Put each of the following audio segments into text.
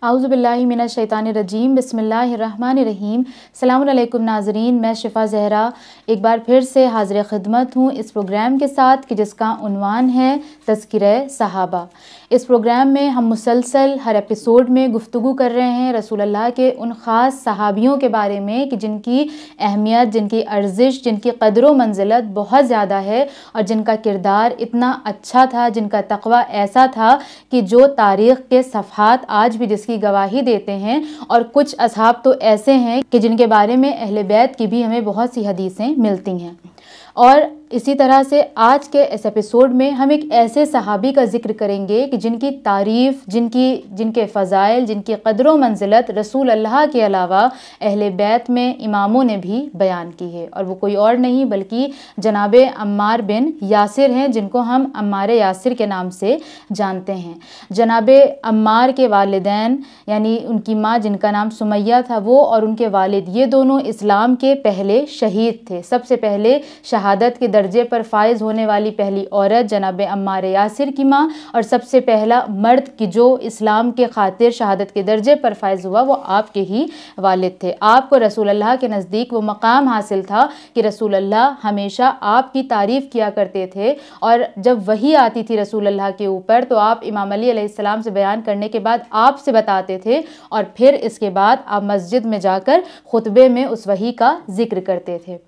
आऊज़ु बिल्लाहि मिनश शैतानिर रजीम बिस्मिल्लाहिर रहमानिर रहीम। अस्सलामु अलैकुम नाज़रीन, मैं शिफ़ा ज़हरा एक बार फिर से हाज़िर ख़िदमत हूँ इस प्रोग्राम के साथ कि जिसका उन्वान है तज़किरे सहाबा। इस प्रोग्राम में हम मुसलसल हर एपिसोड में गुफ्तगू कर रहे हैं रसूल अल्लाह के उन ख़ास सहाबियों के बारे में कि जिनकी अहमियत, जिनकी अर्जिश, जिनकी क़द्र व मंज़िलत बहुत ज़्यादा है और जिनका किरदार इतना अच्छा था, जिनका तक़वा ऐसा था कि जो तारीख़ के सफ़हात आज भी जिसकी गवाही देते हैं। और कुछ असहाब तो ऐसे हैं कि जिनके बारे में अहले बैत की भी हमें बहुत सी हदीसें मिलती हैं। और इसी तरह से आज के इस एपिसोड में हम एक ऐसे सहाबी का ज़िक्र करेंगे कि जिनकी तारीफ़, जिनके फ़ज़ाइल, जिनकी क़द्र व मंज़िलत रसूल अल्लाह के अलावा अहले बैत में इमामों ने भी बयान की है। और वो कोई और नहीं बल्कि जनाब अम्मार बिन यासिर हैं, जिनको हम अम्मार यासिर के नाम से जानते हैं। जनाब अम्मार के वालिदैन यानी उनकी माँ जिनका नाम सुमैया था, वो और उनके वालिद ये दोनों इस्लाम के पहले शहीद थे। सबसे पहले शहादत के दर्जे पर फाइज होने वाली पहली औरत जनाब अम्मार यासिर की माँ, और सबसे पहला मर्द की जो इस्लाम के खातिर शहादत के दर्जे पर फाइज हुआ वो आपके ही वालिद थे। आपको रसूल अल्लाह के नज़दीक वो मकाम हासिल था कि रसूल अल्लाह हमेशा आपकी तारीफ़ किया करते थे। और जब वही आती थी रसूल अल्लाह के ऊपर तो आप इमाम अली अलैहिस्सलाम से बयान करने के बाद आपसे बताते थे, और फिर इसके बाद आप मस्जिद में जाकर खुतबे में उस वही का ज़िक्र करते थे।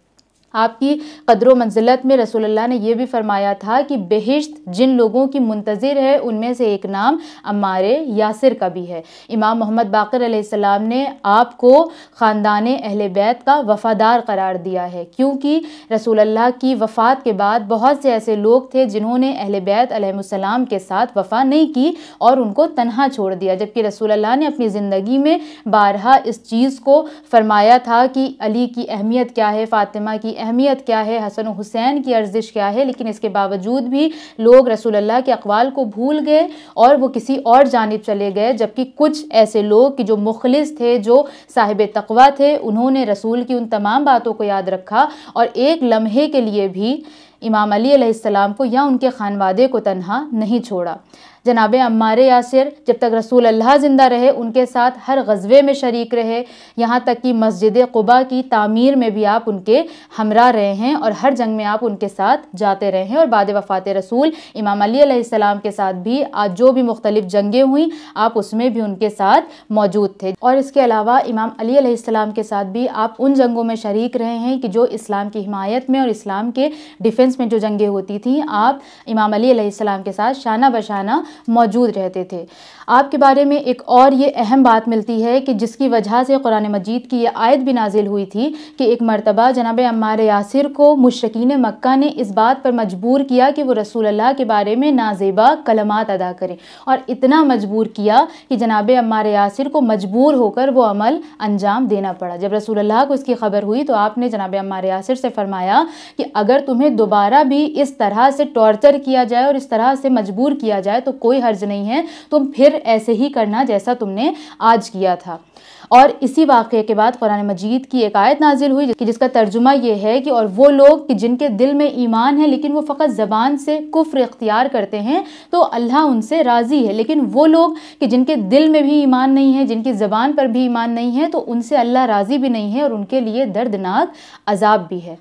आपकी क़द्र व मंज़िलत में रसूल अल्लाह ने यह भी फरमाया था कि बेहिश्त जिन लोगों की मुंतज़िर है उनमें से एक नाम अम्मार यासिर का भी है। इमाम मोहम्मद बाक़िर अलैहिस्सलाम ने आपको ख़ानदान अहले बैत का वफ़ादार करार दिया है, क्योंकि रसूल अल्लाह की वफ़ात के बाद बहुत से ऐसे लोग थे जिन्होंने अहले बैत अलैहिमुस्सलाम के साथ वफ़ा नहीं की और उनको तन्हा छोड़ दिया, जबकि रसूल अल्लाह ने अपनी ज़िंदगी में बारहा इस चीज़ को फरमाया था कि अली की अहमियत क्या है, फ़ातिमा की अहमियत क्या है, हसन और हुसैन की अर्जिश क्या है। लेकिन इसके बावजूद भी लोग रसूल अल्लाह के अक़वाल को भूल गए और वो किसी और जानिब चले गए, जबकि कुछ ऐसे लोग कि जो मुखलिस थे, जो साहिब तक़वा थे, उन्होंने रसूल की उन तमाम बातों को याद रखा और एक लम्हे के लिए भी इमाम अली अलैहिस्सलाम को या उनके खानवादे को तन्हा नहीं छोड़ा। जनाब अम्मार यासिर जब तक रसूल अल्लाह ज़िंदा रहे उनके साथ हर ग़ज़वे में शरीक रहे, यहाँ तक कि मस्जिद क़ुबा की तामीर में भी आप उनके हमरा रहे हैं और हर जंग में आप उनके साथ जाते रहे हैं। और बाद वफ़ात रसूल इमाम अली अलैहिस्सलाम के साथ भी आज जो भी मुख्तलिफ़ जंगें हुई आप उसमें भी उनके साथ मौजूद थे। और इसके अलावा इमाम अली अलैहिस्सलाम के साथ भी आप उन जंगों में शरीक रहे हैं कि जो इस्लाम की हिमायत में और इस्लाम के डिफेंस में जो जंगें होती थीं, आप इमाम अली अलैहिस्सलाम के साथ शाना बशाना मौजूद रहते थे। आपके बारे में एक और ये अहम बात मिलती है कि जिसकी वजह से कुरान मजीद की ये आयत भी नाजिल हुई थी कि एक मरतबा जनाब अम्मार यासिर को मुशरिकीन मक्का ने इस बात पर मजबूर किया कि वो रसूल अल्लाह के बारे में नाज़ेबा कलमात अदा करें, और इतना मजबूर किया कि जनाब अम्मार यासिर को मजबूर होकर वो अमल अंजाम देना पड़ा। जब रसूल अल्लाह को इसकी खबर हुई तो आपने जनाब अम्मार यासिर से फरमाया कि अगर तुम्हें दोबारा भी इस तरह से टॉर्चर किया जाए और इस तरह से मजबूर किया जाए तो कोई हर्ज नहीं है, तुम फिर ऐसे ही करना जैसा तुमने आज किया था। और इसी वाक़े के बाद कुरान मजीद की एक आयत नाजिल हुई कि जिसका तर्जुमा ये है कि और वो लोग कि जिनके दिल में ईमान है लेकिन वो फ़कत ज़बान से कुफ्र इख्तियार करते हैं तो अल्लाह उनसे राज़ी है, लेकिन वो लोग कि जिनके दिल में भी ईमान नहीं है, जिनकी ज़बान पर भी ईमान नहीं है, तो उनसे अल्लाह राज़ी भी नहीं है और उनके लिए दर्दनाक अज़ाब भी है।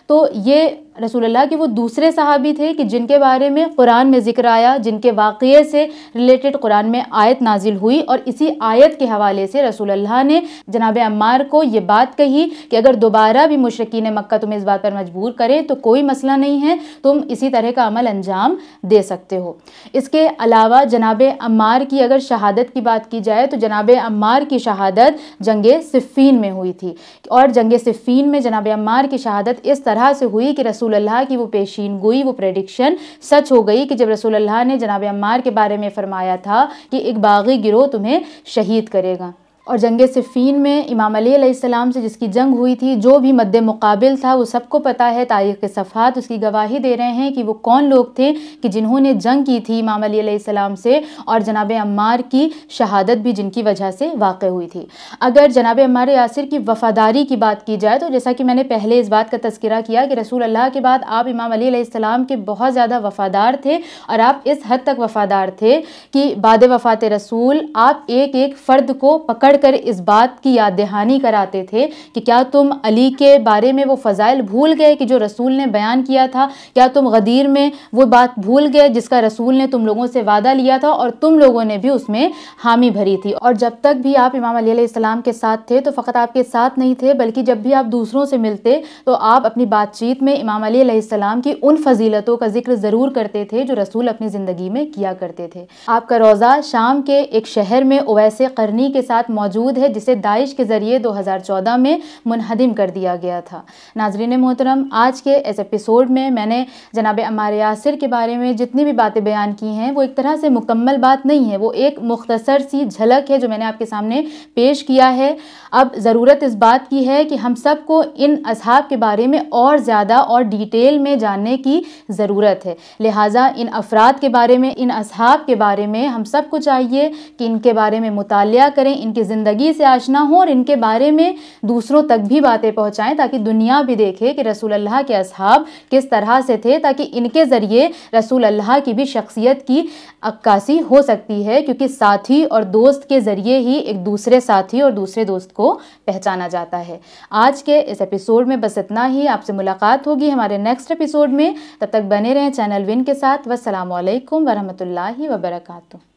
तो ये रसूल अल्लाह के वो दूसरे सहाबी थे कि जिनके बारे में कुरान में ज़िक्र आया, जिनके वाक़ये से रिलेटेड कुरान में आयत नाजिल हुई, और इसी आयत के हवाले से रसूल अल्लाह ने जनाब अम्मार को ये बात कही कि अगर दोबारा भी मुशरिकीन मक्का तुम्हें इस बात पर मजबूर करें तो कोई मसला नहीं है, तुम इसी तरह का अमल अंजाम दे सकते हो। इसके अलावा जनाब अम्मार की अगर शहादत की बात की जाए तो जनाब अम्मार की शहादत जंग सिफ़ीन में हुई थी, और जंग सिफ़ीन में जनाब अम्मार की शहादत इस तरह से हुई कि रसूल अल्लाह की वो पेशीन गोई, वो प्रेडिक्शन सच हो गई कि जब रसूल अल्लाह ने जनाब अम्मार के बारे में फरमाया था कि एक बागी गिरोह तुम्हें शहीद करेगा। اور جنگ صفین میں امام علی علیہ السلام سے جس کی جنگ ہوئی تھی، جو بھی مد مقابل تھا وہ سب کو پتہ ہے، تاریخ کے صفحات اس کی گواہی دے رہے ہیں کہ وہ کون لوگ تھے کہ جنہوں نے جنگ کی تھی امام علی علیہ السلام سے، اور جناب عمار کی شہادت بھی جن کی وجہ سے واقع ہوئی تھی۔ اگر جناب عمار یاسر کی وفاداری کی بات کی جائے تو جیسا کہ میں نے پہلے اس بات کا تذکرہ کیا کہ رسول اللہ کے بعد آپ امام علی علیہ السلام کے بہت زیادہ وفادار تھے، اور آپ اس حد تک وفادار تھے کہ بعد وفات رسول آپ ایک ایک فرد کو پکڑ کر اس بات کی یاد دہانی کراتے تھے کہ کیا تم علی کے بارے میں وہ فضائل بھول گئے کہ جو رسول نے بیان کیا تھا؟ کیا تم غدیر میں وہ بات بھول گئے جس کا رسول نے تم لوگوں سے وعدہ لیا تھا اور تم لوگوں نے بھی اس میں حامی بھری تھی؟ اور جب تک بھی آپ امام علی علیہ السلام کے ساتھ تھے تو فقط آپ کے ساتھ نہیں تھے، بلکہ جب بھی آپ دوسروں سے ملتے تو آپ اپنی بات چیت میں امام علی علیہ السلام کی ان فضیلتوں کا ذکر ضرور کرتے تھے جو رسول اپنی زندگی میں کیا کرتے تھے۔ آپ کا روضہ شام کے ایک شہر میں اویس قرنی کے ساتھ موجود ہے جسے داعش کے ذریعے 2014 میں منہدم کر دیا گیا تھا۔ ناظرین محترم، آج کے اس ایپیسوڈ میں نے جناب عمار یاسر کے بارے میں جتنی بھی باتیں بیان کی ہیں وہ ایک طرح سے مکمل بات نہیں ہے، وہ ایک مختصر سی جھلک ہے جو میں نے آپ کے سامنے پیش کیا ہے۔ اب ضرورت اس بات کی ہے کہ ہم سب کو ان اصحاب کے بارے میں اور زیادہ اور ڈیٹیل میں جاننے کی ضرورت ہے، لہٰذا ان افراد کے بارے میں، ان اصحاب کے بارے میں ہم سب کو چاہیے کہ ان کے بارے میں مطالعہ کریں، ان کی زندگی سے آشنا ہوں اور ان کے بارے میں دوسروں تک بھی باتیں پہنچائیں تاکہ دنیا بھی دیکھے کہ رسول اللہ کے اصحاب کس طرح سے تھے، تاکہ ان کے ذریعے رسول اللہ کی بھی شخصیت کی عکاسی ہو سکتی ہے، کیونکہ ساتھی اور دوست کے ذریعے ہی ایک دوسرے ساتھی اور دوسرے دوست کو پہچانا جاتا ہے۔ آج کے اس ایپیسوڈ میں بس اتنا ہی، آپ سے ملاقات ہوگی ہمارے نیکسٹ ایپیسوڈ میں، تب تک بنے رہیں چینل ون کے ساتھ۔ والسلام علیکم ورحمۃ اللہ وبرکاتہ۔